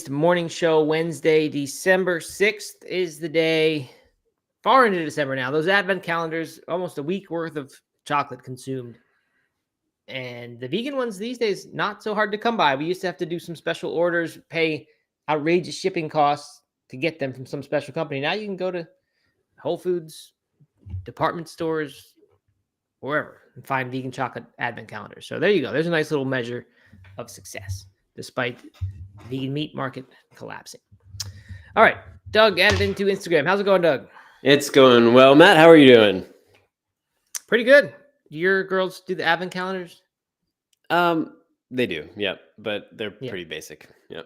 Morning show Wednesday, December 6th is the day. Far into December now. Those advent calendars, almost a week worth of chocolate consumed. And the vegan ones these days, not so hard to come by. We used to have to do some special orders, pay outrageous shipping costs to get them from some special company. Now you can go to Whole Foods, department stores, wherever, and find vegan chocolate advent calendars. So there you go. There's a nice little measure of success, despite the vegan meat market collapsing. All right, Doug added into Instagram. How's it going, Doug? It's going well. Matt, how are you doing? Pretty good. Your girls do the advent calendars? They do, yep, but they're pretty basic. Yep.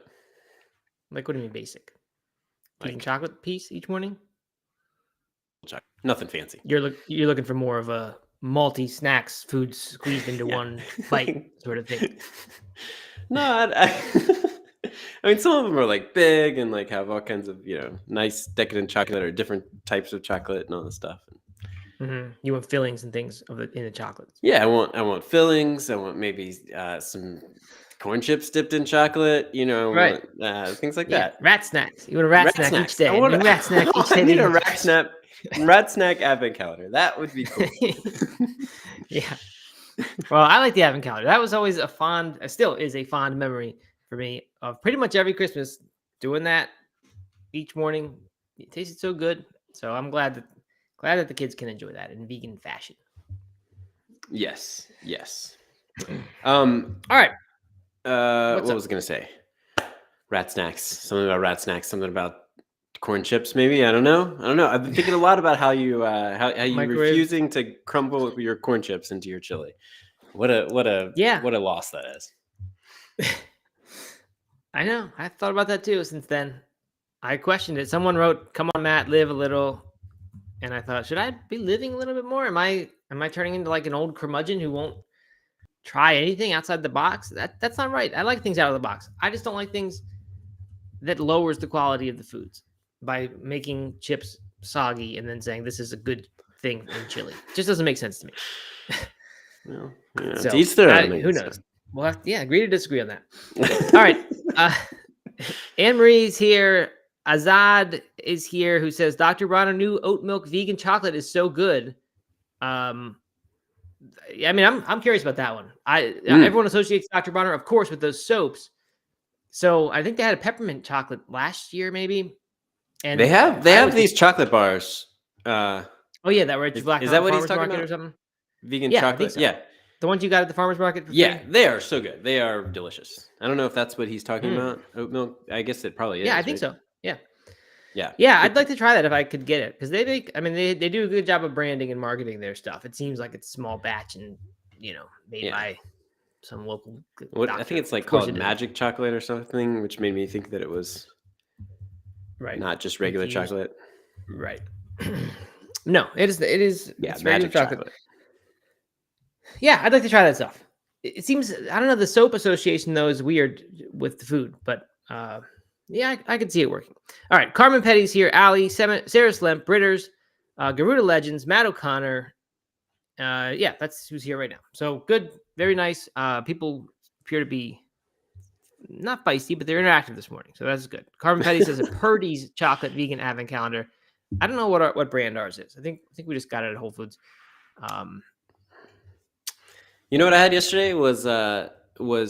Like, what do you mean basic? Vegan chocolate piece each morning? Nothing fancy. You're looking for more of a multi-snacks food squeezed into one bite sort of thing. No, I mean, some of them are like big and like have all kinds of, nice decadent chocolate or different types of chocolate and all this stuff. Mm-hmm. You want fillings and things in the chocolate. Yeah, I want fillings. I want maybe some corn chips dipped in chocolate. Right. Want, things like that. Rat snacks. You want a rat snack snacks. each day. I want a rat snack each day. I need a rat snack advent calendar. That would be cool. Yeah. Well, I like the advent calendar. That was always still is a fond memory for me of pretty much every Christmas doing that each morning. It tasted so good. So I'm glad that the kids can enjoy that in vegan fashion. Yes. All right. What was I going to say? Rat snacks. Something about rat snacks. Something about corn chips. Maybe. I don't know. I've been thinking a lot about how you refusing to crumble your corn chips into your chili. What a loss that is. I know. I thought about that too. Since then, I questioned it. Someone wrote, "Come on, Matt, live a little." And I thought, should I be living a little bit more? Am I turning into like an old curmudgeon who won't try anything outside the box? That's not right. I like things out of the box. I just don't like things that lowers the quality of the foods by making chips soggy and then saying this is a good thing in chili. It just doesn't make sense to me. Well, so, to each their own. Who knows? Well, agree to disagree on that. All right. Anne Marie's here. Azad is here, who says Dr. Bronner new oat milk vegan chocolate is so good. I mean, I'm curious about that one. Everyone associates Dr. Bronner, of course, with those soaps. So I think they had a peppermint chocolate last year, maybe. And they have these chocolate bars. That were at Black. Is that what he's talking about? Or something? Vegan chocolate. So. Yeah. The ones you got at the farmer's market? Yeah, they are so good. They are delicious. I don't know if that's what he's talking about. Oat milk. I guess it probably is. Yeah, I think so. Yeah. Yeah, I'd like to try that if I could get it, because they do a good job of branding and marketing their stuff. It seems like it's small batch and made by some local. I think it's like called magic chocolate or something, which made me think that it was not just regular chocolate. Right. No, it is. Yeah, it's magic chocolate. Yeah, I'd like to try that stuff. It seems, I don't know, the soap association though is weird with the food, but yeah, I could see it working. All right, Carmen Petty's here. Ali, Sarah Slemp, Britters, Garuda Legends, Matt O'Connor. That's who's here right now. So good, very nice. People appear to be not feisty, but they're interactive this morning, so that's good. Carmen Petty says a Purdy's chocolate vegan advent calendar. I don't know what brand ours is. I think we just got it at Whole Foods. You know what I had yesterday was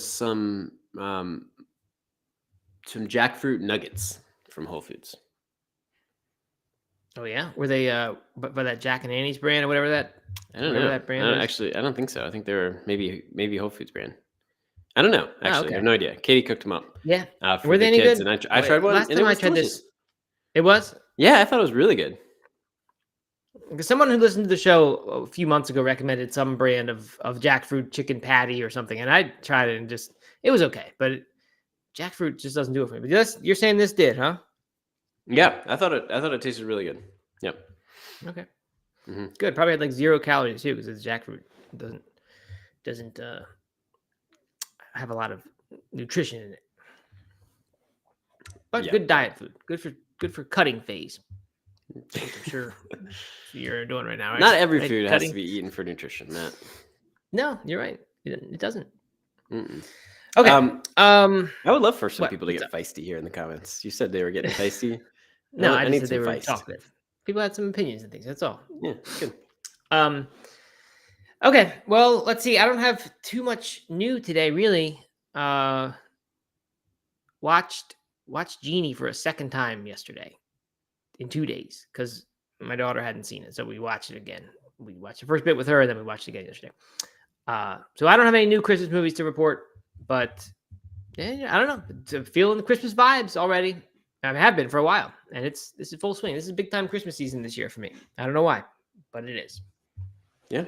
some jackfruit nuggets from Whole Foods. Oh yeah, were they by that Jack and Annie's brand or whatever that? I don't know. That brand I don't think so. I think they were maybe Whole Foods brand. I don't know. Actually, okay. I have no idea. Katie cooked them up. Yeah. Were they any good? And I tried one. Last time I tried this, it was. Yeah, I thought it was really good. Because someone who listened to the show a few months ago recommended some brand of jackfruit chicken patty or something, and I tried it and it was okay, but jackfruit just doesn't do it for me. But you're saying this did, huh? Yeah, I thought it tasted really good. Yep. Okay. Mm-hmm. Good. Probably had like 0 calories too, because it's jackfruit. It doesn't have a lot of nutrition in it. But good diet food. Good for cutting phase. Which I'm sure you're doing right now, right? Not every food has to be eaten for nutrition, Matt. No, you're right. It doesn't. Mm-mm. Okay. I would love for some people to get feisty here in the comments. You said they were getting feisty. No, I just said they were talkative. People had some opinions and things. That's all. Yeah, good. Okay, well, let's see. I don't have too much new today, really. Watched Genie for a second time yesterday in 2 days because my daughter hadn't seen it, so we watched it again. We watched the first bit with her, and then we watched it again yesterday. So I don't have any new Christmas movies to report, but I don't know. Feeling the Christmas vibes already. I have been for a while, and this is full swing. This is big time Christmas season this year for me. I don't know why, but it is. Yeah.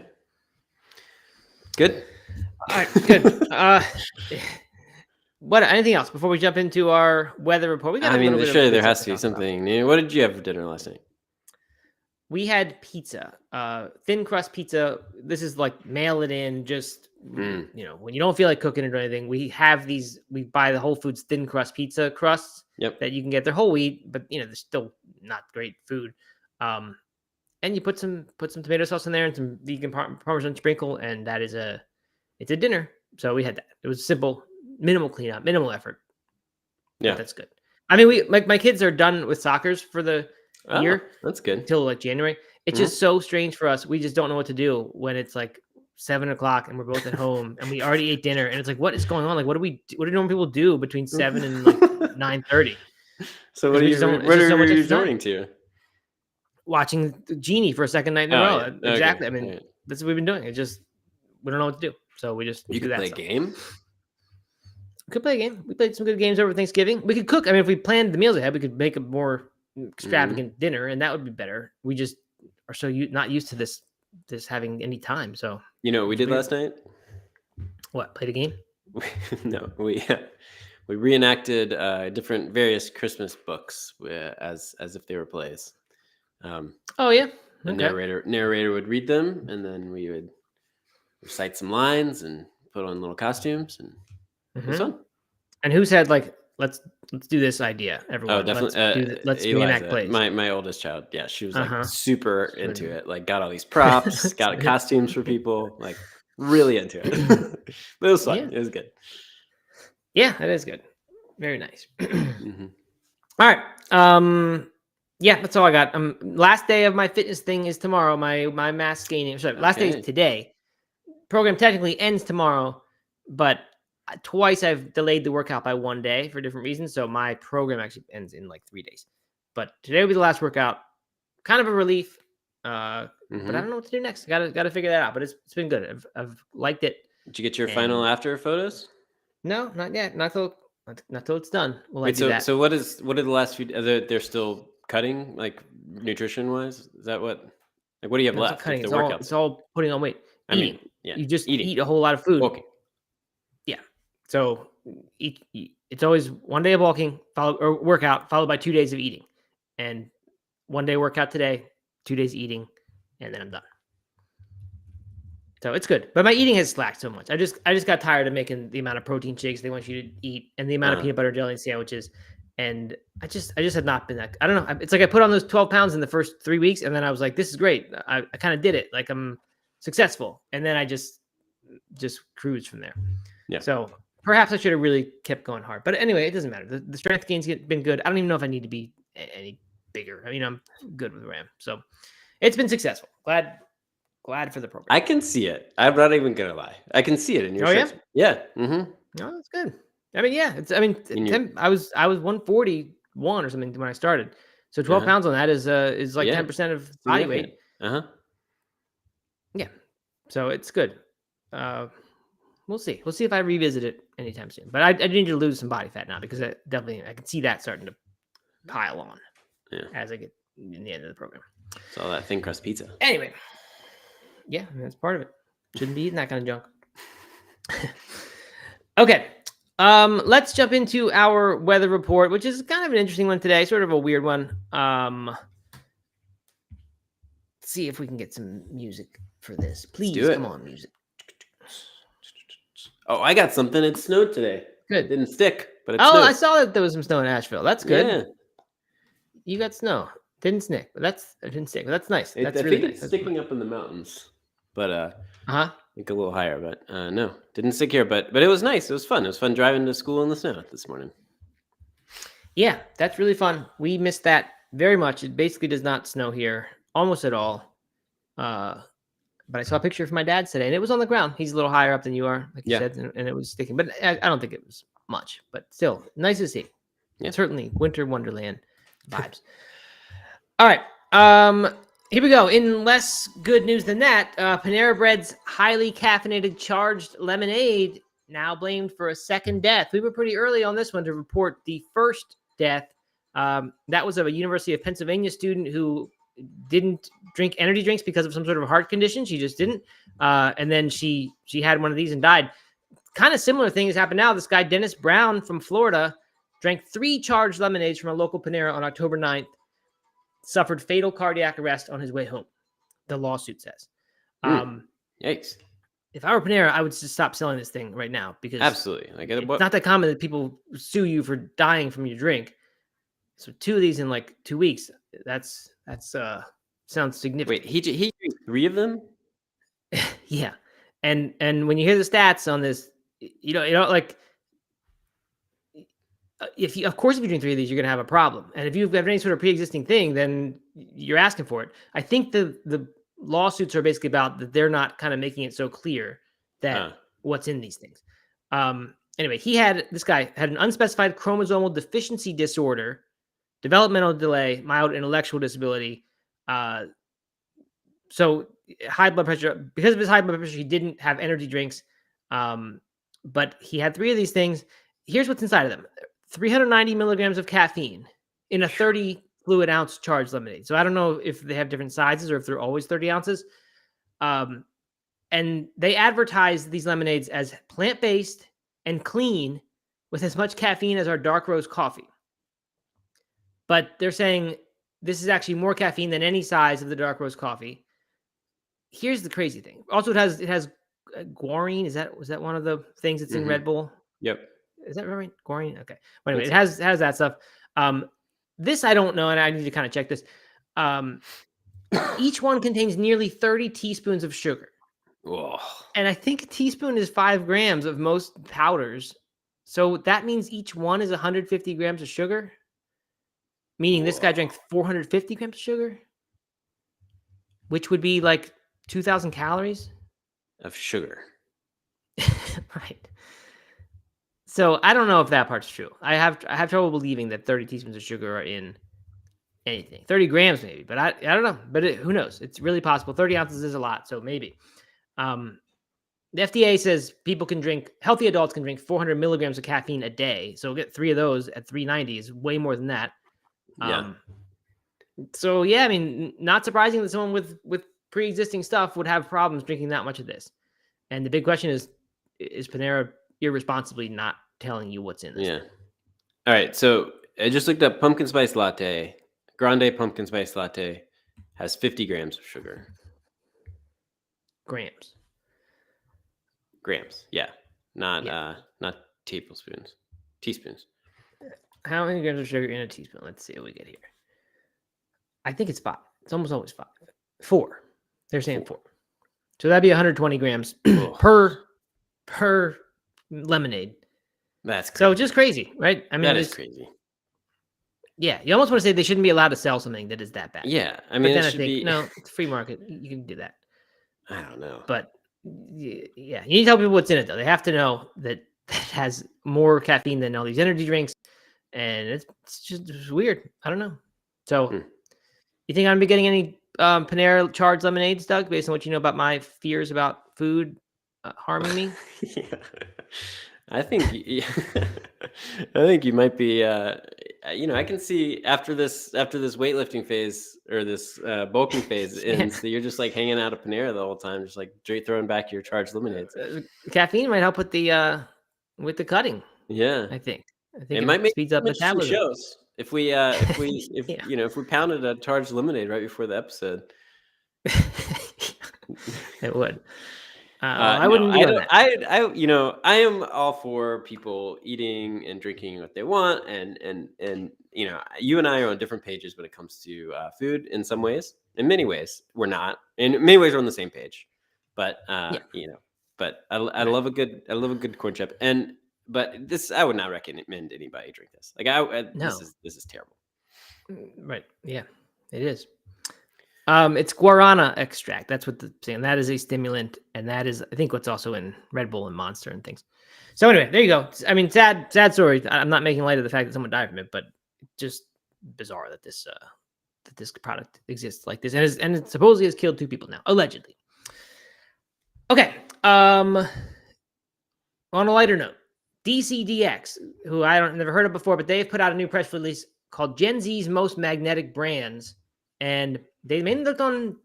Good. All right. Good. What? Anything else before we jump into our weather report? We got. Sure. There has to be something new. What did you have for dinner last night? We had pizza, thin crust pizza. This is like mail it in, just when you don't feel like cooking it or anything. We have these. We buy the Whole Foods thin crust pizza crusts that you can get. They're whole wheat, but they're still not great food. And you put some tomato sauce in there and some vegan Parmesan sprinkle, and that is it's a dinner. So we had that. It was simple, minimal cleanup, minimal effort. Yeah, but that's good. I mean, my kids are done with soccers for the year. That's good. Until like January. It's just so strange for us. We just don't know what to do when it's like 7:00 and we're both at home and we already ate dinner and it's like, what is going on? Like, what do normal people do between 7 and like 9:30? So what are you resorting to? Watching Genie for a second night in a row. Yeah. Exactly. Okay. I mean, that's what we've been doing. It's just we don't know what to do, so we just you do could that. Play a game. We could play a game. We played some good games over Thanksgiving. We could cook. I mean, if we planned the meals ahead, we could make a more extravagant dinner, and that would be better. We just are so not used to this having any time. So you know what we did last night? What? Played a game? No, we reenacted different various Christmas books as if they were plays. Oh yeah. The narrator would read them, and then we would recite some lines and put on little costumes, and it was fun. And who said like let's do this idea? Everyone. Oh, definitely. Let's reenact plays. My oldest child. Yeah, she was like super into it. Like got all these props, got costumes for people. Like really into it. But it was fun. Yeah. It was good. Yeah, that is good. Very nice. All right. Yeah, that's all I got. Last day of my fitness thing is tomorrow. My mass gaining. Sorry, last day is today. Program technically ends tomorrow, but twice I've delayed the workout by 1 day for different reasons. So my program actually ends in like 3 days. But today will be the last workout. Kind of a relief. But I don't know what to do next. Got to figure that out. But it's been good. I've liked it. Did you get your final after photos? No, not yet. Not till it's done. Will I do that? So what are the last few? They're still cutting, like nutrition wise. Is that what? Like what do you have left? Cutting. It's all putting on weight. Eating. You just eat a whole lot of food. Walking. Yeah. So eat. It's always 1 day of walking, workout, followed by 2 days of eating, and 1 day workout today, 2 days eating, and then I'm done. So it's good, but my eating has slacked so much. I just got tired of making the amount of protein shakes they want you to eat and the amount of peanut butter jelly sandwiches, and I just have not been that. I don't know. It's like I put on those 12 pounds in the first 3 weeks, and then I was like, this is great. I kind of did it. Like I'm successful, and then I just cruised from there. Yeah. So perhaps I should have really kept going hard, but anyway, it doesn't matter. The strength gains been good. I don't even know if I need to be any bigger. I mean, I'm good with where I am. So it's been successful. Glad for the program. I can see it. I'm not even gonna lie. I can see it in your shirt. Yeah. No, that's good. I mean, yeah. I was 141 or something when I started. So 12 pounds on that is like 10% of body weight. Yeah. So it's good. We'll see. We'll see if I revisit it anytime soon. But I need to lose some body fat now because I can see that starting to pile on as I get in the end of the program. It's all that thin crust pizza. Anyway. Yeah, that's part of it. Shouldn't be eating that kind of junk. Okay. Let's jump into our weather report, which is kind of an interesting one today, sort of a weird one. Let's see if we can get some music for this. Please, come on, music. Oh, I got something. It snowed today. Good. It didn't stick, but it snowed. I saw that there was some snow in Asheville. That's good. Yeah. You got snow. Didn't stick, but that's nice. That's really nice. It's sticking up in the mountains. But think a little higher, but no, didn't stick here. But it was nice. It was fun. It was fun driving to school in the snow this morning. Yeah, that's really fun. We missed that very much. It basically does not snow here almost at all. But I saw a picture of my dad's today, and it was on the ground. He's a little higher up than you are, like you said, and it was sticking. But I don't think it was much. But still, nice to see. Yeah. Certainly, winter wonderland vibes. All right. Here we go. In less good news than that, Panera Bread's highly caffeinated charged lemonade now blamed for a second death. We were pretty early on this one to report the first death. That was of a University of Pennsylvania student who didn't drink energy drinks because of some sort of heart condition. She just didn't. And then she had one of these and died. Kind of similar thing has happened now. This guy, Dennis Brown from Florida, drank 3 charged lemonades from a local Panera on October 9th, suffered fatal cardiac arrest on his way home, the lawsuit says. Yikes. If I were Panera, I would just stop selling this thing right now because absolutely, it's not that common that people sue you for dying from your drink. So 2 of these in like 2 weeks, that's sounds significant. Wait, he drank 3 of them? Yeah. And when you hear the stats on this, you know, like, if you drink 3 of these, you're going to have a problem. And if you have any sort of pre-existing thing, then you're asking for it. I think the lawsuits are basically about that they're not kind of making it so clear that what's in these things. Anyway, this guy had an unspecified chromosomal deficiency disorder, developmental delay, mild intellectual disability. So high blood pressure. Because of his high blood pressure, he didn't have energy drinks. But he had 3 of these things. Here's what's inside of them. 390 milligrams of caffeine in a 30 fluid ounce charged lemonade. So I don't know if they have different sizes or if they're always 30 ounces. And they advertise these lemonades as plant-based and clean with as much caffeine as our dark roast coffee. But they're saying this is actually more caffeine than any size of the dark roast coffee. Here's the crazy thing. Also, it has guarine. Was that one of the things that's in Red Bull? Yep. Is that right? Guarine? Okay. But anyway, it has that stuff. This I don't know, and I need to kind of check this. Each one contains nearly 30 teaspoons of sugar. Whoa. And I think a teaspoon is 5 grams of most powders. So that means each one is 150 grams of sugar. Meaning this guy drank 450 grams of sugar, which would be like 2,000 calories of sugar. Right. So I don't know if that part's true. I have trouble believing that 30 teaspoons of sugar are in anything. 30 grams maybe, but I don't know. But who knows? It's really possible. 30 ounces is a lot, so maybe. The FDA says healthy adults can drink 400 milligrams of caffeine a day. So get 3 of those at 390 is way more than that. So yeah, I mean, not surprising that someone with pre-existing stuff would have problems drinking that much of this. And the big question is Panera irresponsibly not telling you what's in this? Yeah. All right. So I just looked up pumpkin spice latte. Grande pumpkin spice latte has 50 grams of sugar. Grams. Yeah. Not tablespoons. Teaspoons. How many grams of sugar in a teaspoon? Let's see what we get here. I think it's 5. It's almost always 5. 4. They're saying 4. So that'd be 120 grams per lemonade. That's crazy. So just crazy, right? I mean, that is crazy. Yeah, you almost want to say they shouldn't be allowed to sell something that is that bad. Yeah, I mean, but then I think no, it's free market. You can do that. I don't know, but yeah, you need to tell people what's in it though. They have to know that it has more caffeine than all these energy drinks, and it's just weird. I don't know. So, you think I'm gonna be getting any Panera charged lemonades, Doug? Based on what you know about my fears about food harming me? Yeah. I think you might be. I can see after this weightlifting phase or this bulking phase ends, that you're just like hanging out at Panera the whole time, just like straight throwing back your charged lemonades. Caffeine might help with the cutting. Yeah, I think it might make speeds up metabolism. Shows if we pounded a charged lemonade right before the episode. It would. I wouldn't be on that. I am all for people eating and drinking what they want, and you and I are on different pages when it comes to food. In some ways, in many ways, we're not. In many ways, we're on the same page. But but I love a good corn chip. But this, I would not recommend anybody drink this. Like No. this is terrible. Right. Yeah, it is. It's guarana extract. That's what the saying. That is a stimulant, and that is, I think, what's also in Red Bull and Monster and things. So anyway, there you go. I mean, sad story. I'm not making light of the fact that someone died from it, but just bizarre that this product exists like this, and it supposedly has killed 2 people now, allegedly. Okay. On a lighter note, DCDX, who never heard of before, but they've put out a new press release called Gen Z's Most Magnetic Brands, and they mainly looked on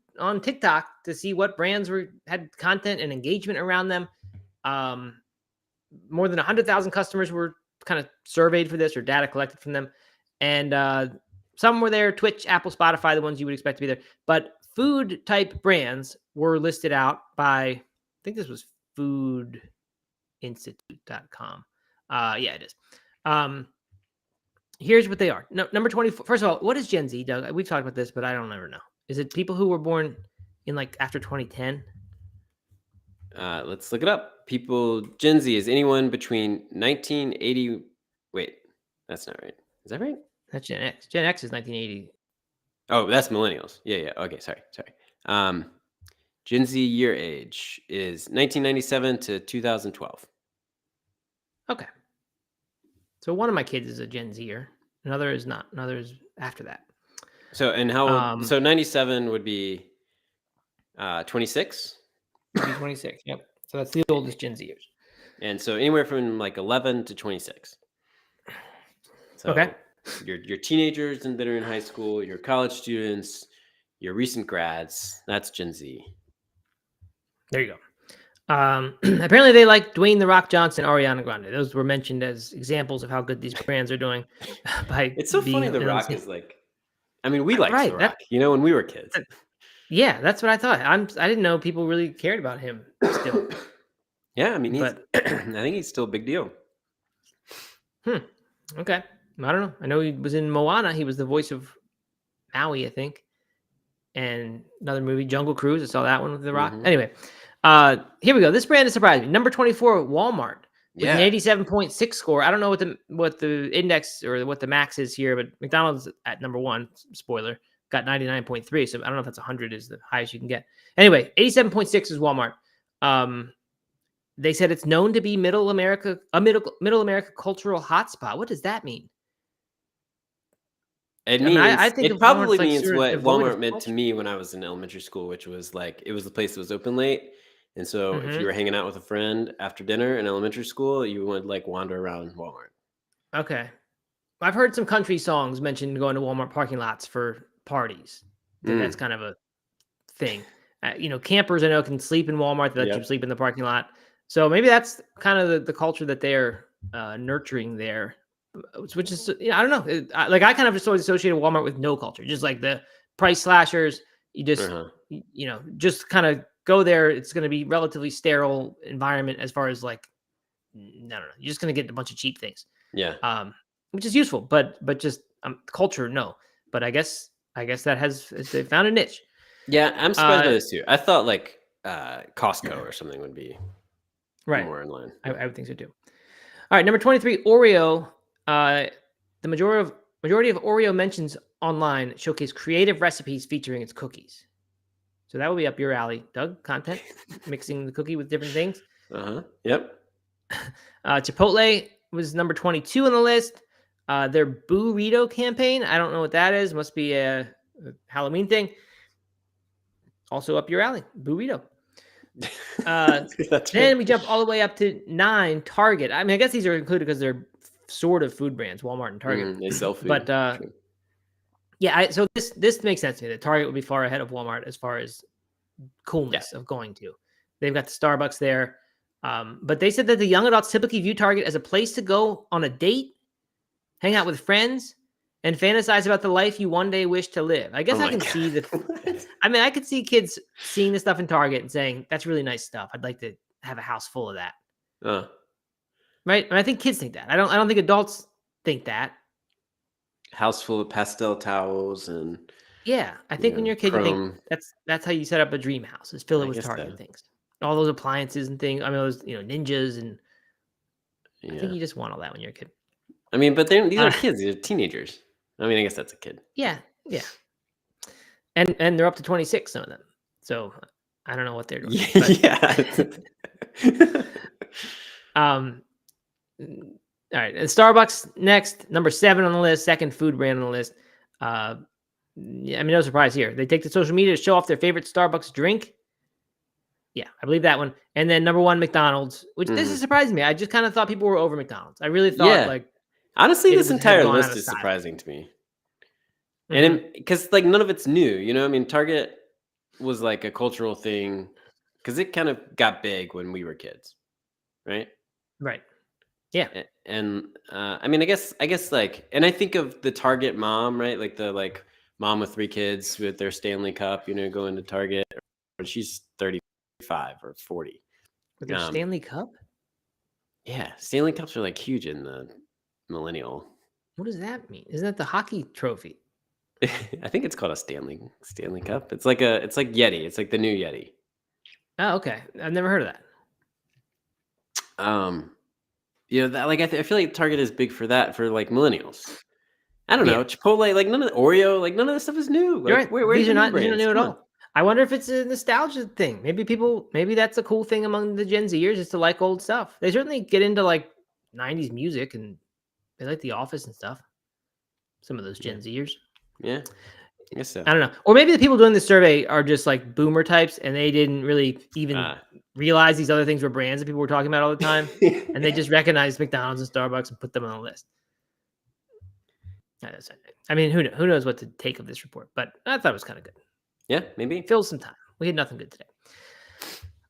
TikTok to see what brands had content and engagement around them. More than 100,000 customers were kind of surveyed for this, or data collected from them, and some were there: Twitch, Apple, Spotify, the ones you would expect to be there. But food type brands were listed out by, I think this was foodinstitute.com. Yeah, it is. Here's what they are. Number 24. First of all, what is Gen Z, Doug? We've talked about this, but I don't ever know. Is it people who were born in like after 2010? Let's look it up. Gen Z is anyone between 1980. Wait, that's not right. Is that right? That's Gen X. Gen X is 1980. Oh, that's millennials. Yeah. Okay, sorry. Gen Z year age is 1997 to 2012. Okay. So one of my kids is a Gen Zer. Another is not. Another is after that. So, and how old? So 97 would be 26? Would be 26, yep. So that's the oldest Gen Zers. And so anywhere from like 11 to 26. So okay. Your teenagers that are in high school, your college students, your recent grads, that's Gen Z. There you go. Apparently they like Dwayne The Rock Johnson, Ariana Grande. Those were mentioned as examples of how good these brands are doing. It's so funny The Rock is like, I mean, we like The Rock, when we were kids. Yeah, that's what I thought. I didn't know people really cared about him still. Yeah, I mean, I think he's still a big deal. Okay. I don't know. I know he was in Moana. He was the voice of Maui, I think. And another movie, Jungle Cruise. I saw that one with The Rock. Mm-hmm. Anyway, here we go. This brand has surprised me. Number 24, Walmart. With an 87.6 score. I don't know what the index or what the max is here, but McDonald's at number 1, spoiler, got 99.3. So I don't know if that's 100 is the highest you can get. Anyway, 87.6 is Walmart. They said it's known to be Middle America cultural hotspot. What does that mean? It means, I think it probably means what Walmart meant to me when I was in elementary school, which was like, it was the place that was open late. And so if you were hanging out with a friend after dinner in elementary school, you would like wander around Walmart. Okay. I've heard some country songs mention going to Walmart parking lots for parties. That's kind of a thing. Campers I know can sleep in Walmart. They let you sleep in the parking lot. So maybe that's kind of the culture that they're nurturing there, which is, I don't know. I kind of just always associated Walmart with no culture, just like the price slashers. You just, just kind of go there. It's going to be relatively sterile environment as far as like, no. You're just going to get a bunch of cheap things. Yeah. Which is useful, but just culture, no. But I guess that they found a niche. Yeah, I'm surprised by this too. I thought like Costco or something would be more in line. I would think so too. All right, number 23, Oreo. The majority of Oreo mentions online showcase creative recipes featuring its cookies. So that would be up your alley, Doug. Content, mixing the cookie with different things. Yep. Chipotle was number 22 on the list. Their Burrito campaign, I don't know what that is. Must be a Halloween thing. Also up your alley, Burrito. Then we jump all the way up to 9, Target. I mean, I guess these are included because they're sort of food brands, Walmart and Target. They sell food. But yeah, so this makes sense to me that Target would be far ahead of Walmart as far as coolness of going to. They've got the Starbucks there. But they said that the young adults typically view Target as a place to go on a date, hang out with friends, and fantasize about the life you one day wish to live. I guess I can see I could see kids seeing this stuff in Target and saying, that's really nice stuff. I'd like to have a house full of that. Right? And I think kids think that. I don't think adults think that. House full of pastel towels and I think when you're a kid, you think that's how you set up a dream house, is fill it with Target things. all those appliances and things. I mean, those ninjas, and Yeah. I think you just want all that when you're a kid. I mean, but these are kids. These are teenagers. I mean, I guess that's a kid. Yeah. And they're up to 26, some of them. So I don't know what they're doing. Yeah. All right. And Starbucks next, number 7 on the list, second food brand on the list. I mean, no surprise here. They take to social media to show off their favorite Starbucks drink. Yeah, I believe that one. And then number 1, McDonald's, which this is surprising me. I just kind of thought people were over McDonald's. I really thought honestly, this entire list is surprising to me. And because none of it's new, I mean, Target was like a cultural thing because it kind of got big when we were kids, right? Right. Yeah. And I mean, I guess and I think of the Target mom, right? Like the mom with 3 kids with their Stanley Cup, going to Target. She's 35 or 40. With their Stanley Cup? Yeah, Stanley Cups are huge in the millennial. What does that mean? Isn't that the hockey trophy? I think it's called a Stanley Cup. It's like Yeti. It's like the new Yeti. Oh, okay. I've never heard of that. That I feel like Target is big for that for millennials. I don't know. Chipotle, none of the Oreo, none of this stuff is new. You're right. These are not new at all. I wonder if it's a nostalgia thing. Maybe that's a cool thing among the Gen Zers is to like old stuff. They certainly get into 90s music and they like The Office and stuff. Some of those Gen Zers. Yeah, I guess so. I don't know. Or maybe the people doing the survey are just boomer types and they didn't really even realize these other things were brands that people were talking about all the time. And they just recognized McDonald's and Starbucks and put them on the list. I mean, who knows what to take of this report, but I thought it was kind of good. Yeah, maybe. Fill some time. We had nothing good today.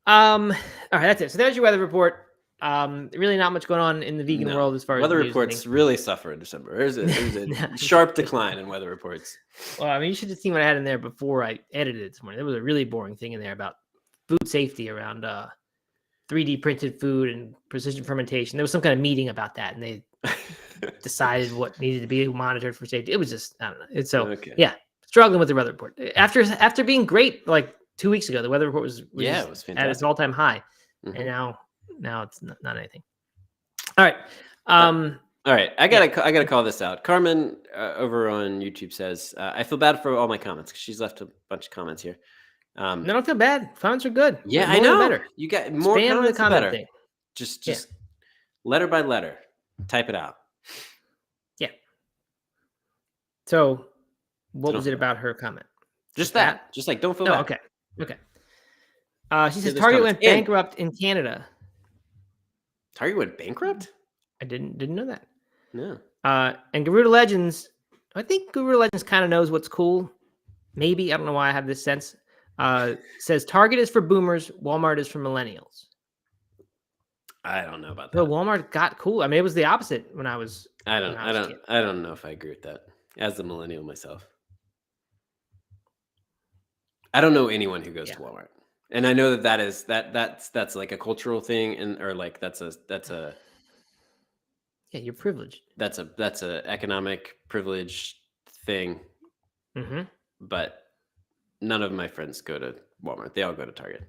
All right, that's it. So there's your weather report. Really not much going on in the vegan world as far as weather reports really suffer in December. There's a sharp decline in weather reports. Well, I mean, you should have seen what I had in there before I edited it this morning. There was a really boring thing in there about food safety around 3D printed food and precision fermentation. There was some kind of meeting about that, and they decided what needed to be monitored for safety. It was just, I don't know. Yeah, struggling with the weather report. After being great 2 weeks ago, the weather report was it was fantastic. At its all-time high. And now it's not anything. All right. All right. I gotta call this out. Carmen over on YouTube says, I feel bad for all my comments because she's left a bunch of comments here. No, don't feel bad. Comments are good. Yeah, I know. Better. You got more comments, the better. Thing. Just letter by letter, type it out. Yeah. So, what was it about her comment? Just that. Just don't feel bad. Okay. She says Target went bankrupt in Canada. Target went bankrupt? I didn't know that. No. And Garuda Legends, I think Garuda Legends kind of knows what's cool. Maybe, I don't know why I have this sense. Says Target is for boomers, Walmart is for millennials. I don't know about that. But Walmart got cool. I mean, it was the opposite when I was. I don't know if I agree with that. As a millennial myself, I don't know anyone who goes to Walmart, and I know that's a cultural thing, and that's a. Yeah, you're privileged. That's a economic privilege thing. Mm-hmm. But none of my friends go to Walmart. They all go to Target.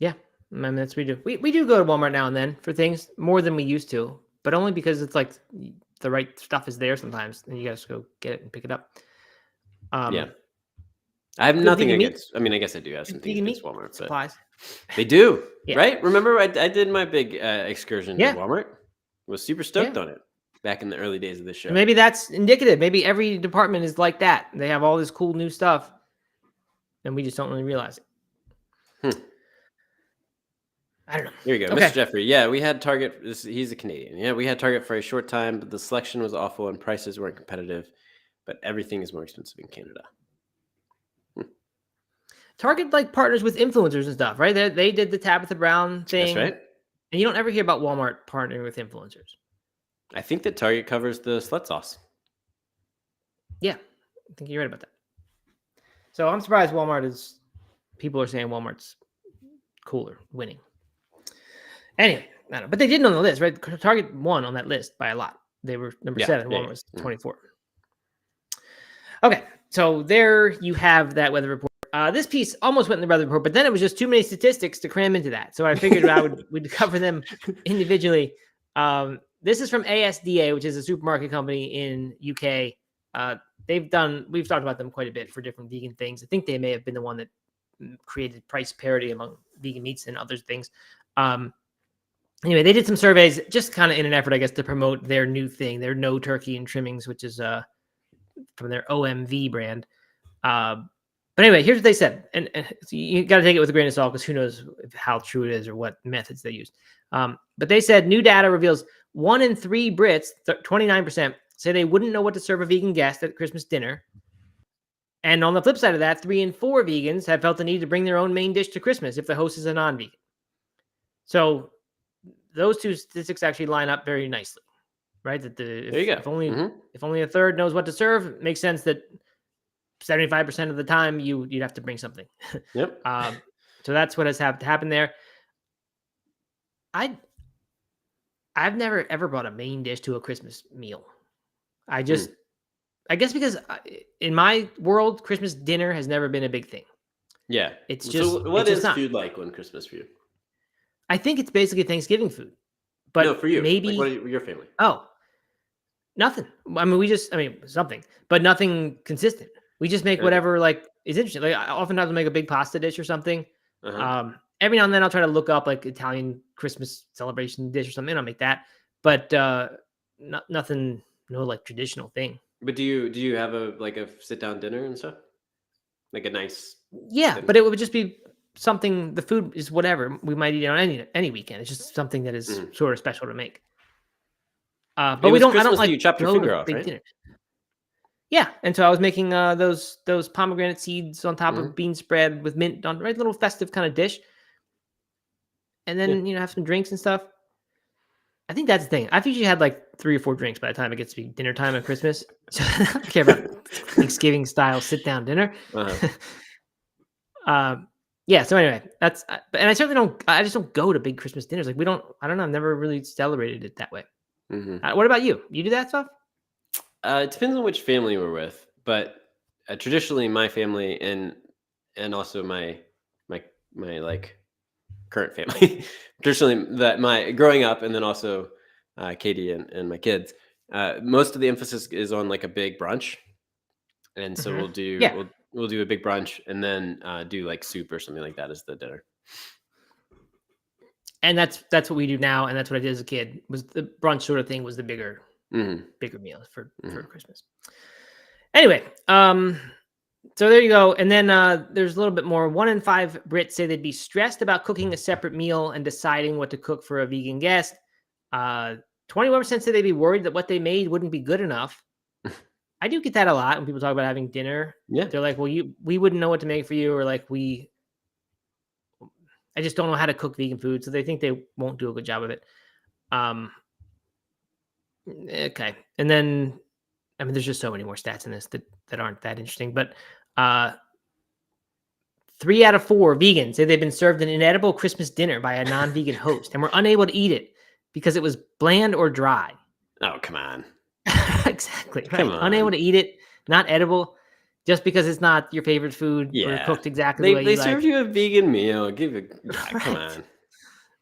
Yeah, I mean, that's what we do. We do go to Walmart now and then for things more than we used to, but only because it's the right stuff is there sometimes, and you guys go get it and pick it up. Yeah, I have nothing against. I mean, I guess I do have some things against Walmart. Supplies. They do, right? Remember, I did my big excursion to Walmart. Was super stoked on it back in the early days of the show. Maybe that's indicative. Maybe every department is like that. They have all this cool new stuff, and we just don't really realize it. I don't know. Here we go. Okay. Mr. Jeffrey. Yeah, we had Target. He's a Canadian. Yeah, we had Target for a short time, but the selection was awful and prices weren't competitive. But everything is more expensive in Canada. Target partners with influencers and stuff, right? They did the Tabitha Brown thing. That's right. And you don't ever hear about Walmart partnering with influencers. I think that Target covers the slut sauce. Yeah, I think you're right about that. So I'm surprised people are saying Walmart's cooler, winning. Anyway, I don't know. But they didn't on the list, right? Target won on that list by a lot. They were number 7. Walmart was 24. Okay, so there you have that weather report. report. This piece almost went in the weather report, but then it was just too many statistics to cram into that. So I figured we'd cover them individually. This is from ASDA, which is a supermarket company in UK. We've talked about them quite a bit for different vegan things. I think they may have been the one that created price parity among vegan meats and other things. Anyway, they did some surveys just kind of in an effort, I guess, to promote their new thing, their no turkey and trimmings, which is from their OMV brand. But anyway, here's what they said. And so you got to take it with a grain of salt because who knows how true it is or what methods they use. But they said new data reveals 1 in 3 Brits, 29%, say they wouldn't know what to serve a vegan guest at Christmas dinner. And on the flip side of that, 3 in 4 vegans have felt the need to bring their own main dish to Christmas if the host is a non-vegan. So those two statistics actually line up very nicely, right? That there you go. If only a third knows what to serve, it makes sense that 75% of the time you'd have to bring something. Yep. So that's what has happened there. I've never ever brought a main dish to a Christmas meal. I guess because in my world, Christmas dinner has never been a big thing. Yeah. It's just so what is food like on Christmas for you? I think it's basically Thanksgiving food. But no, for you. Maybe what are your family? Oh, nothing. I mean, something, but nothing consistent. We just make whatever is interesting. Like oftentimes we'll make a big pasta dish or something. Every now and then I'll try to look up like Italian Christmas celebration dish or something. I'll make that, but nothing, no like traditional thing. But do you have a sit down dinner and stuff? Like a nice dinner? But it would just be something. The food is whatever we might eat on any weekend. It's just something that is sort of special to make. But we don't. Christmas, I don't like you chopped your finger off, big right? Dinners. Yeah, and so I was making those pomegranate seeds on top of bean spread with mint on, right? Little festive kind of dish, and then have some drinks and stuff. I think that's the thing. I've usually had like 3 or 4 drinks by the time it gets to be dinner time at Christmas. So I don't care about Thanksgiving style sit down dinner. Yeah. So anyway, and I certainly don't. I just don't go to big Christmas dinners. Like I don't know. I've never really celebrated it that way. What about you? You do that stuff? It depends on which family we're with, but traditionally my family and also my like current family, traditionally that my growing up and then also Katie and my kids, most of the emphasis is on like a big brunch, and so we'll do we'll do a big brunch and then do like soup or something like that as the dinner. And that's what we do now, and that's what I did as a kid. Was the brunch sort of thing was the bigger meal for Christmas. Anyway, so there you go. And then there's a little bit more. 1 in 5 Brits say they'd be stressed about cooking a separate meal and deciding what to cook for a vegan guest. 21% say they'd be worried that what they made wouldn't be good enough. I do get that a lot when people talk about having dinner. Yeah, they're like, "Well, we wouldn't know what to make for you," or like I just don't know how to cook vegan food, so they think they won't do a good job of it. Okay. And then, I mean, there's just so many more stats in this that aren't that interesting, but 3 out of 4 vegans say they've been served an inedible Christmas dinner by a non-vegan host and were unable to eat it because it was bland or dry. Oh, come on. Exactly. Right. Come on. Unable to eat it, not edible, just because it's not your favorite food or cooked exactly the way you like. They served you a vegan meal. Come on.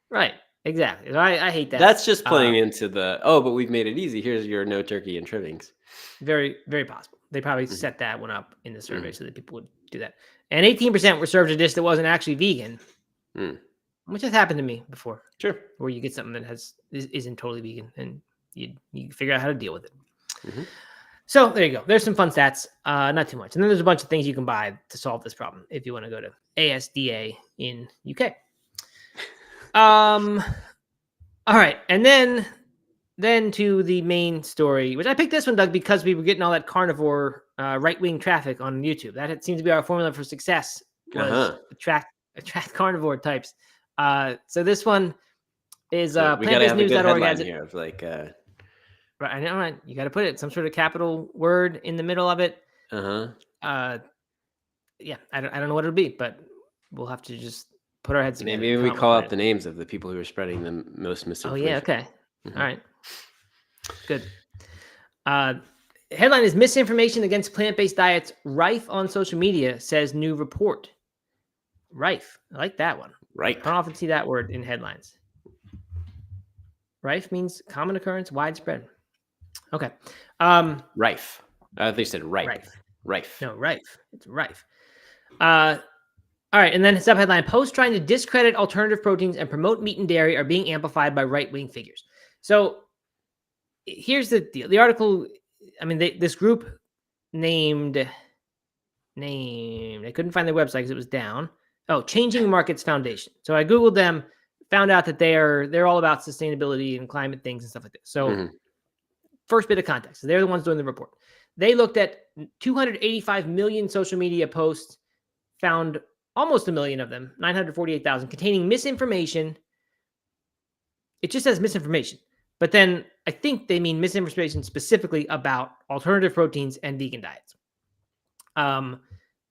Right. Exactly. So I hate that. That's just playing into but we've made it easy. Here's your no turkey and trimmings. Very, very possible. They probably set that one up in the survey so that people would do that. And 18% were served a dish that wasn't actually vegan, which has happened to me before. Sure. Where you get something that isn't totally vegan and you figure out how to deal with it. So there you go. There's some fun stats. Not too much. And then there's a bunch of things you can buy to solve this problem if you want to go to ASDA in UK. All right. And then to the main story, which I picked this one, Doug, because we were getting all that carnivore right-wing traffic on YouTube. That seems to be our formula for success, was attract carnivore types. So this one is plant-based-news.org has it. Here of like right, I know, right? You got to put it some sort of capital word in the middle of it. Yeah, I don't know what it'll be, but we'll have to just put our heads together. Maybe we call out the names of the people who are spreading the most misinformation. Oh yeah, okay. All right. Good. Headline is misinformation against plant-based diets rife on social media, says new report. Rife. I like that one. Ripe. I don't often see that word in headlines. Rife means common occurrence, widespread. Okay. Rife. They said ripe. Rife. Rife. No, rife. It's rife. All right. And then sub-headline, posts trying to discredit alternative proteins and promote meat and dairy are being amplified by right-wing figures. So here's the deal. The article, I mean, this group named, I couldn't find their website because it was down. Oh, Changing Markets Foundation. So I Googled them, found out that they're all about sustainability and climate things and stuff like this. So first bit of context. So they're the ones doing the report. They looked at 285 million social media posts, found almost a million of them, 948,000, containing misinformation. It just says misinformation. But then I think they mean misinformation specifically about alternative proteins and vegan diets.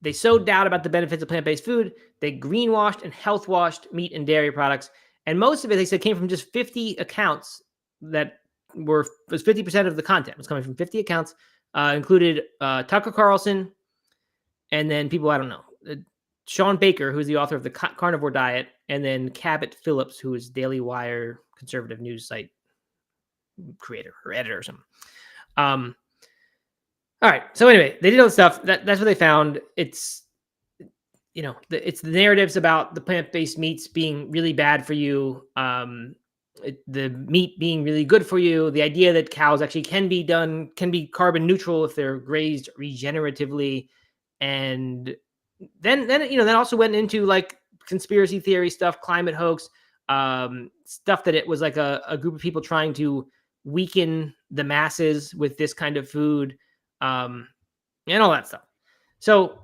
They sowed doubt about the benefits of plant-based food. They greenwashed and health-washed meat and dairy products. And most of it, they said, came from just 50 accounts that was 50% of the content was coming from 50 accounts, included Tucker Carlson, and then people, I don't know, Sean Baker, who's the author of the Carnivore Diet, and then Cabot Phillips, who is Daily Wire conservative news site creator or editor or something. All right. So anyway, they did all the stuff. That's what they found. It's, it's the narratives about the plant-based meats being really bad for you. The meat being really good for you. The idea that cows actually can be carbon neutral if they're grazed regeneratively. And then that also went into like conspiracy theory stuff, climate hoax, stuff that it was like a group of people trying to weaken the masses with this kind of food. And all that stuff. So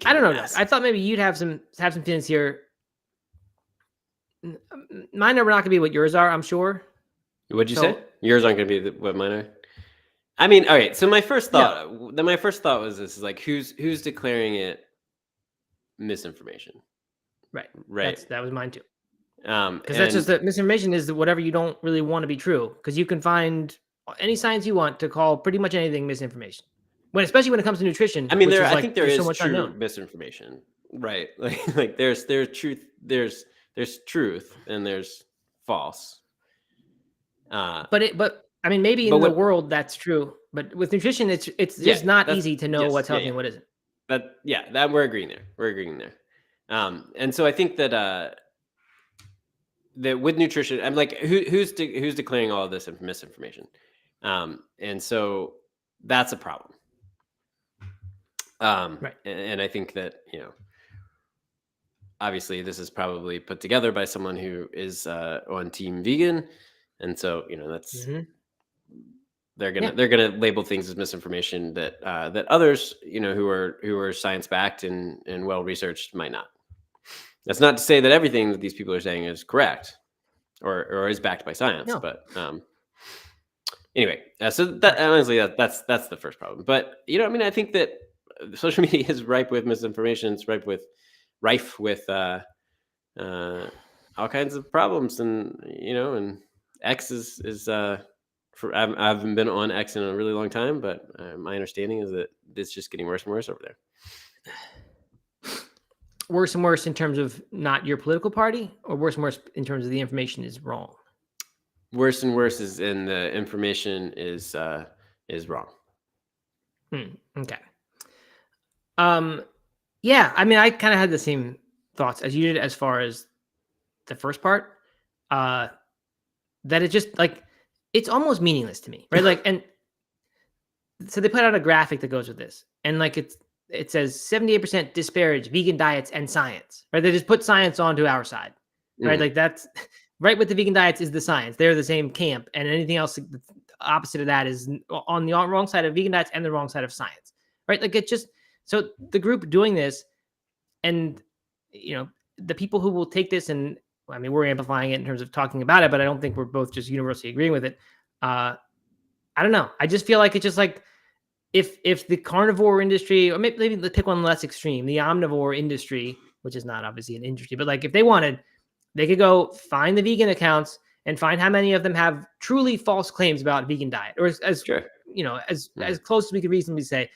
I don't know. Doug. I thought maybe you'd have some feelings here. Mine are not going to be what yours are, I'm sure. What'd you say? Yours aren't going to be what mine are. I mean, all right. So my first thought was this: is like who's declaring it misinformation? Right. That was mine too. Because that's just that misinformation is whatever you don't really want to be true. Because you can find any science you want to call pretty much anything misinformation. Especially when it comes to nutrition. I mean, I think there is so much true unknown. Misinformation, right? Like there's truth, there's truth, and there's false. But I mean, maybe in the world that's true, but with nutrition, it's just not easy to know what's healthy and what isn't. That we're agreeing there. And so I think that with nutrition, I'm like, who's declaring all of this misinformation? And so that's a problem. Right. And I think that, obviously this is probably put together by someone who is on team vegan. And so, that's, they're gonna label things as misinformation that others, who are science backed and well researched might not. That's not to say that everything that these people are saying is correct or is backed by science, but anyway, so that honestly, that's the first problem. But I think that social media is ripe with misinformation. It's rife with all kinds of problems, and and X is I haven't been on X in a really long time, but my understanding is that it's just getting worse and worse over there. Worse and worse in terms of not your political party, or worse and worse in terms of the information is wrong? Worse and worse is in the information is wrong. Okay. Yeah, I mean, I kind of had the same thoughts as you did as far as the first part. That it just like it's almost meaningless to me, right? Like, and so they put out a graphic that goes with this, and like it says 78% disparage vegan diets and science, right? They just put science onto our side, right? Like that's right. With the vegan diets is the science. They're the same camp, and anything else opposite of that is on the wrong side of vegan diets and the wrong side of science, right? Like it just, so the group doing this, and the people who will take this, and I mean, we're amplifying it in terms of talking about it, but I don't think we're both just universally agreeing with it. I don't know. I just feel like it's just like if the carnivore industry, or maybe let's pick one less extreme, the omnivore industry, which is not obviously an industry, but like if they wanted, they could go find the vegan accounts and find how many of them have truly false claims about vegan diet, or as as close as we could reasonably say,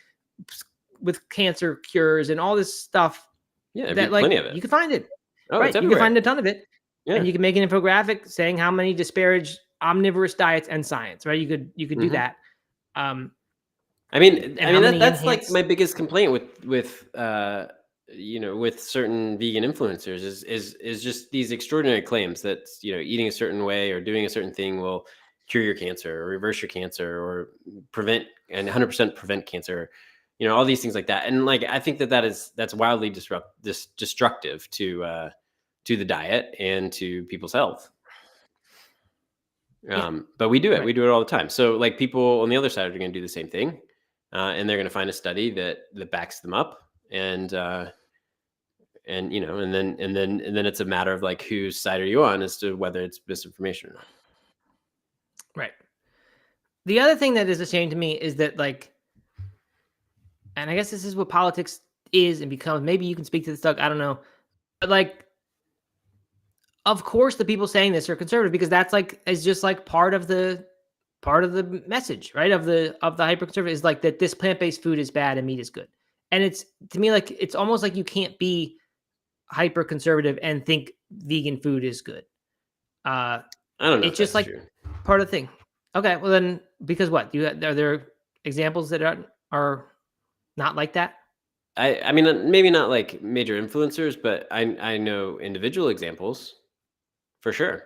with cancer cures and all this stuff. Yeah, that like plenty of it. You can find it. Oh, right. It's everywhere. You can find a ton of it. Yeah. And you can make an infographic saying how many disparage omnivorous diets and science, right? You could do that. I mean that's like my biggest complaint with with certain vegan influencers is just these extraordinary claims that eating a certain way or doing a certain thing will cure your cancer or reverse your cancer or prevent and 100% prevent cancer, all these things like that. And like I think that's wildly destructive to the diet and to people's health. But we do it. Right. We do it all the time. So like people on the other side are going to do the same thing. And they're going to find a study that backs them up, and then it's a matter of like whose side are you on as to whether it's misinformation or not. Right. The other thing that is a shame to me is that and I guess this is what politics is and becomes. Maybe you can speak to this, Doug. I don't know, but of course the people saying this are conservative because that's is just part of the message, right? Of the hyper-conservative is that this plant-based food is bad and meat is good. And it's, to me, it's almost like you can't be hyper-conservative and think vegan food is good. I don't know. It's just true. Part of the thing. Okay, well then, because what? Are there examples that are not like that? I mean, maybe not like major influencers, but I know individual examples for sure.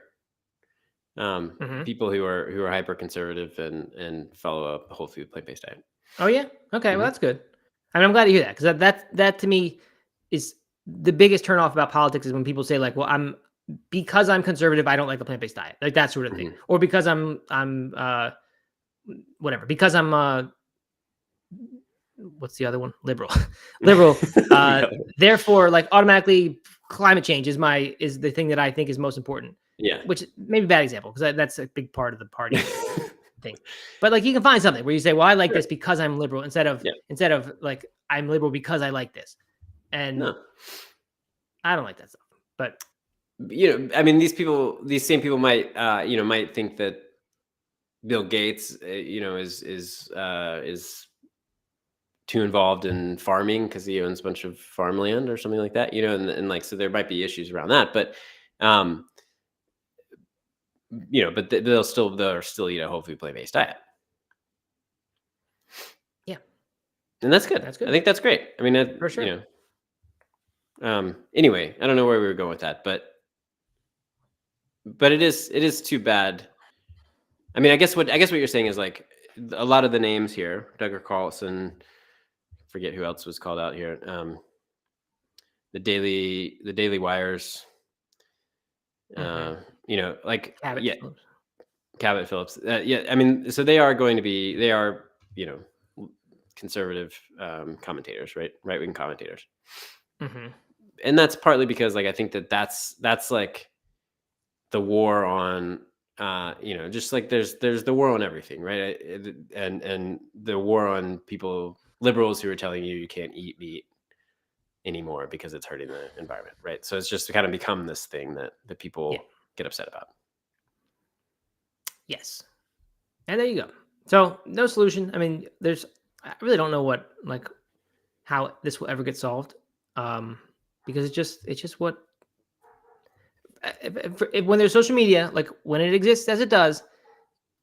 People who are hyper conservative and follow a whole food plant-based diet. Oh yeah. Okay. Well, that's good. I mean, I'm glad to hear that because that to me is the biggest turnoff about politics is when people say well, because I'm conservative, I don't like the plant-based diet, like that sort of thing, or because I'm whatever, because I'm what's the other one? Liberal. Therefore, automatically climate change is the thing that I think is most important. Yeah. Which may be a bad example because that's a big part of the party thing. But you can find something where you say, well, I like this because I'm liberal instead of I'm liberal because I like this. And I don't like that stuff. But I mean, these same people might think that Bill Gates, is too involved in farming because he owns a bunch of farmland or something like that, and so there might be issues around that, but but they'll still eat a whole food plant-based diet. Yeah. And that's good. That's good. I think that's great. I mean, for sure. Anyway, I don't know where we were going with that, but it is too bad. I mean, I guess what you're saying is a lot of the names here, Tucker Carlson, forget who else was called out here. The Daily Wires, Cabot Phillips. I mean, so they are conservative commentators, right-wing commentators. And that's partly because I think that's the war on just there's the war on everything, right? And the war on liberals who are telling you can't eat meat anymore because it's hurting the environment, right? So it's just kind of become this thing that people get upset about. Yes. And there you go. So no solution. I mean, I really don't know how this will ever get solved. Because it's just what, when there's social media, when it exists as it does,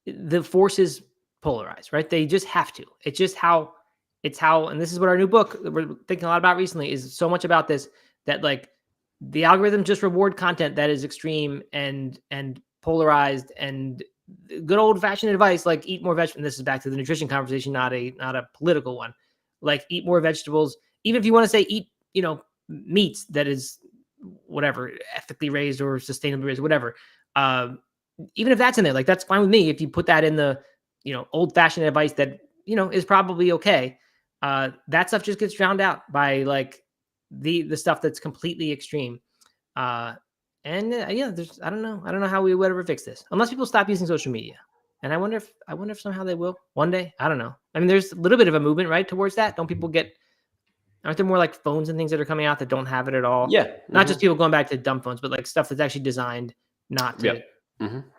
the forces polarize, right? They just have to. It's just how, and this is what our new book that we're thinking a lot about recently is so much about this, that the algorithms just reward content that is extreme and polarized, and good old fashioned advice, eat more vegetables. And this is back to the nutrition conversation, not a political one. Eat more vegetables, even if you want to say eat, meats that is whatever, ethically raised or sustainably raised, whatever. Even if that's in there, that's fine with me. If you put that in the, old fashioned advice that, is probably okay. That stuff just gets drowned out by the stuff that's completely extreme. I don't know how we would ever fix this unless people stop using social media. And I wonder if somehow they will one day. I don't know. I mean, there's a little bit of a movement, right, towards that. Aren't there more phones and things that are coming out that don't have it at all? Yeah. Not just people going back to dumb phones, but stuff that's actually designed not to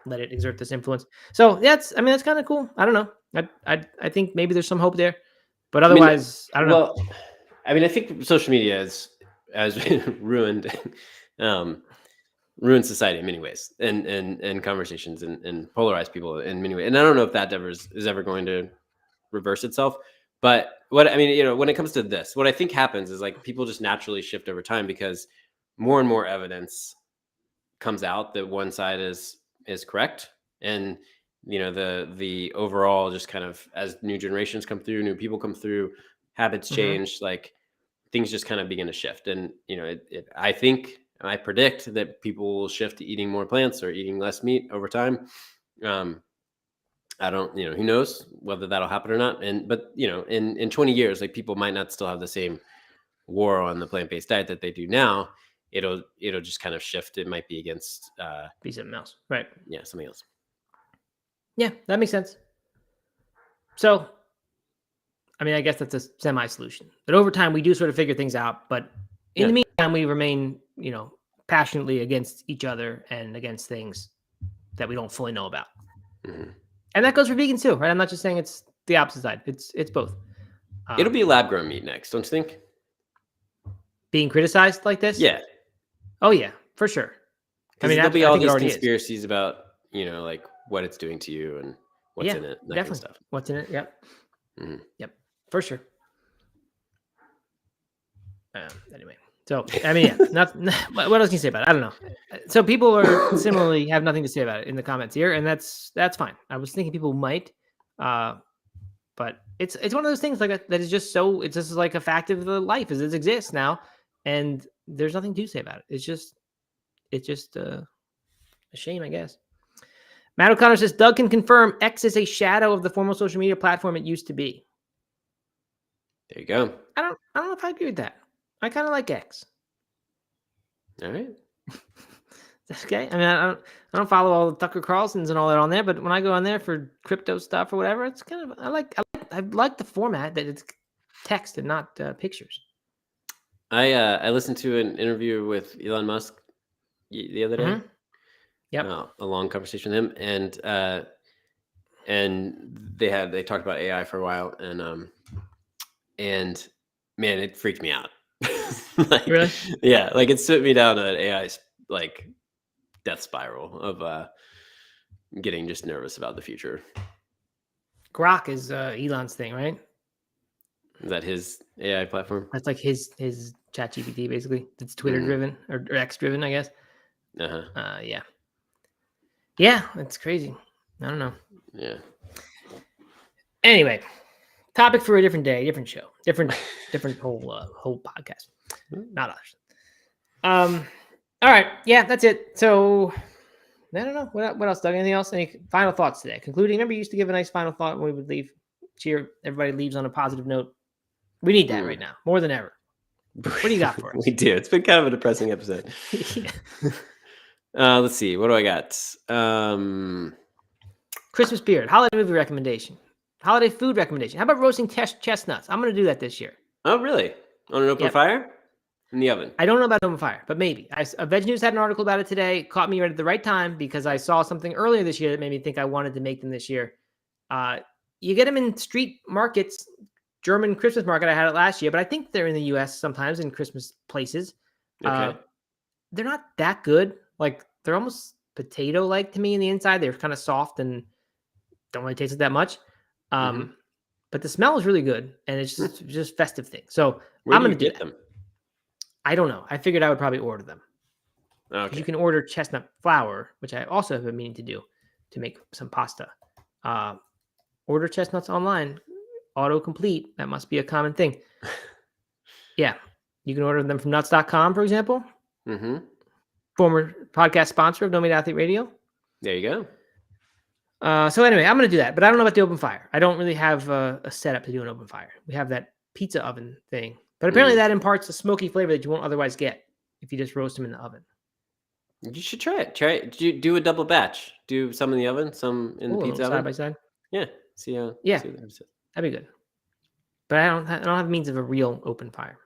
let it exert this influence. So that's kind of cool. I don't know. I think maybe there's some hope there, but otherwise, I don't know. Well, I think social media has ruined ruined society in many ways, and conversations, and polarized people in many ways. And I don't know if that is ever going to reverse itself. But when it comes to this, what I think happens is like people just naturally shift over time because more and more evidence comes out that one side is correct, and the overall, just kind of, as new generations come through, new people come through, habits change, like things just kind of begin to shift. And I predict that people will shift to eating more plants or eating less meat over time. I don't, who knows whether that'll happen or not. But in 20 years, like, people might not still have the same war on the plant-based diet that they do now. It'll just kind of shift. It might be against be something else, right? Yeah, something else. Yeah, that makes sense. So, I guess that's a semi-solution. But over time, we do sort of figure things out. But in the meantime, we remain, passionately against each other and against things that we don't fully know about. Mm-hmm. And that goes for vegans too, right? I'm not just saying it's the opposite side. It's both. It'll be lab-grown meat next, don't you think? Being criticized like this? Yeah. Oh yeah, for sure. There'll be all these conspiracies about, like what it's doing to you and what's in it, that kind of stuff. What's in it? Yep. Mm-hmm. Yep, for sure. Anyway, so what else can you say about it? I don't know. So people are similarly have nothing to say about it in the comments here, and that's fine. I was thinking people might, but it's one of those things like that is just so. It's just like a fact of the life as it exists now, and there's nothing to say about it. It's just a shame, I guess. Matt O'Connor says Doug can confirm X is a shadow of the formal social media platform it used to be. There you go. I don't know if I agree with that. I kind of like X. All right. Okay. I don't follow all the Tucker Carlsons and all that on there, but when I go on there for crypto stuff or whatever, it's kind of I like the format that it's text and not pictures. I listened to an interview with Elon Musk the other day. Mm-hmm. Yep. A long conversation with him, and they talked about AI for a while, and man, it freaked me out. Really? Yeah, like it sent me down an AI's like death spiral of getting just nervous about the future. Grok is Elon's thing, right? Is that his AI platform? That's like his ChatGPT, basically. It's Twitter driven or X driven, I guess. Yeah. Yeah, it's crazy. I don't know. Yeah. Anyway, topic for a different day, different show, different whole podcast. Not ours. All right. Yeah, that's it. So I don't know. What else, Doug? Anything else? Any final thoughts today? Concluding, remember you used to give a nice final thought when we would leave. Cheer, everybody leaves on a positive note. We need that right now, more than ever. What do you got for us? We do. It's been kind of a depressing episode. Let's see. What do I got? Christmas spirit, holiday movie recommendation, holiday food recommendation. How about roasting chestnuts? I'm going to do that this year. Oh, really? On an open fire? In the oven? I don't know about open fire, but maybe. Veg News had an article about it today. Caught me right at the right time because I saw something earlier this year that made me think I wanted to make them this year. You get them in street markets. German Christmas market, I had it last year, but I think they're in the U.S. sometimes in Christmas places. Okay. They're not that good. Like, they're almost potato-like to me in the inside. They're kind of soft and don't really taste it that much. But the smell is really good, and it's just festive thing. So I'm going to do them. I don't know. I figured I would probably order them. Okay. You can order chestnut flour, which I also have been meaning to do to make some pasta. Order chestnuts online. Autocomplete. That must be a common thing. Yeah. You can order them from nuts.com, for example. Former podcast sponsor of No Meat Athlete Radio. There you go. So anyway, I'm going to do that, but I don't know about the open fire. I don't really have a setup to do an open fire. We have that pizza oven thing, but apparently that imparts a smoky flavor that you won't otherwise get if you just roast them in the oven. You should try it. Do a double batch. Do some in the oven, some in the pizza oven. Side by side. Yeah. See how. Yeah. That'd be good. But I don't have means of a real open fire.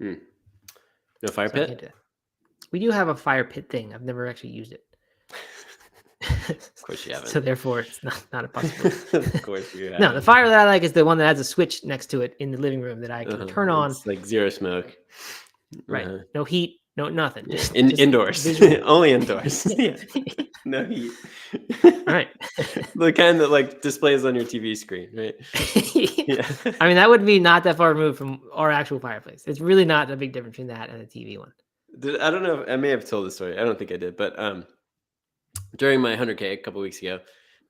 No fire pit? We do have a fire pit thing. I've never actually used it. Of course you haven't. So therefore, it's not a possibility. Of course you haven't. No, the fire that I like is the one that has a switch next to it in the living room that I can turn on. It's like zero smoke. Right. No heat, no nothing. Yeah. Just indoors. Only indoors. Yeah. No heat. Right. The kind that like displays on your TV screen, right? Yeah. I mean, that would be not that far removed from our actual fireplace. It's really not a big difference between that and a TV one. I don't know. I may have told the story. I don't think I did, but during my 100K a couple weeks ago,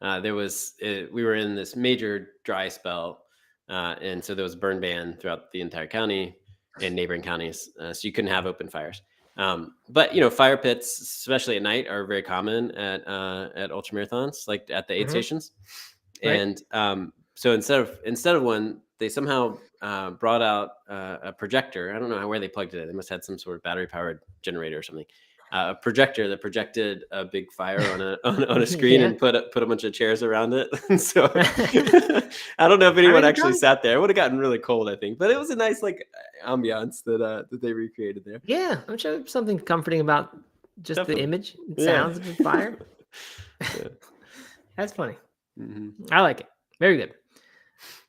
we were in this major dry spell, and so there was a burn ban throughout the entire county and neighboring counties, so you couldn't have open fires. But fire pits, especially at night, are very common at ultramarathons, like at the aid stations. Right. And so instead of one, they somehow brought out a projector. I don't know where they plugged it in. They must have had some sort of battery powered generator or something. A projector that projected a big fire on a screen and put a bunch of chairs around it. And so I don't know if anyone actually sat there. It would have gotten really cold, I think, but it was a nice like ambiance that they recreated there. Yeah, I'm sure there's something comforting about just the image and sounds of the fire. That's funny. Mm-hmm. I like it. Very good.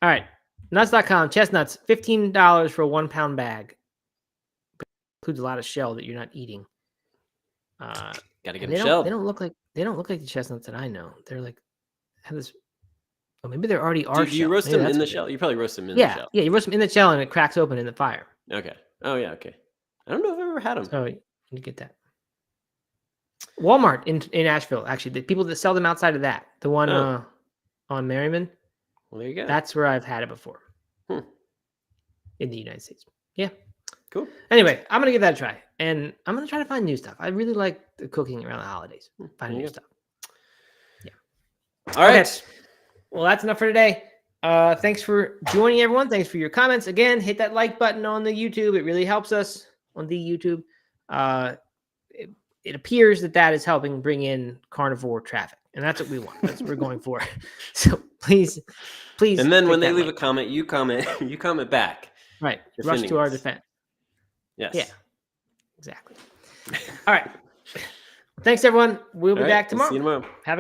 All right, nuts.com chestnuts, $15 for a 1 pound bag. Includes a lot of shell that you're not eating. Gotta get them shelled. They don't look like the chestnuts that I know. They're like have this. Oh, maybe they're already are. Do you roast them in the shell? You probably roast them in the shell. Yeah, you roast them in the shell and it cracks open in the fire. Okay. Oh yeah. Okay. I don't know if I've ever had them. So you get that. Walmart in Asheville, actually, the people that sell them outside of that, the one on Merriman. Well, there you go. That's where I've had it before. In the United States. Yeah. Cool. Anyway, I'm gonna give that a try, and I'm gonna try to find new stuff. I really like the cooking around the holidays. Finding new stuff. Yeah. All right. Okay. Well, that's enough for today. Thanks for joining, everyone. Thanks for your comments. Again, hit that like button on the YouTube. It really helps us on the YouTube. It appears that is helping bring in carnivore traffic, and that's what we want. That's what we're going for. So please. And then when they leave a comment, you comment back. Right. Rush to our defense. Yes. Yeah. Exactly. All right. Thanks, everyone. We'll be back tomorrow. See you tomorrow. Have a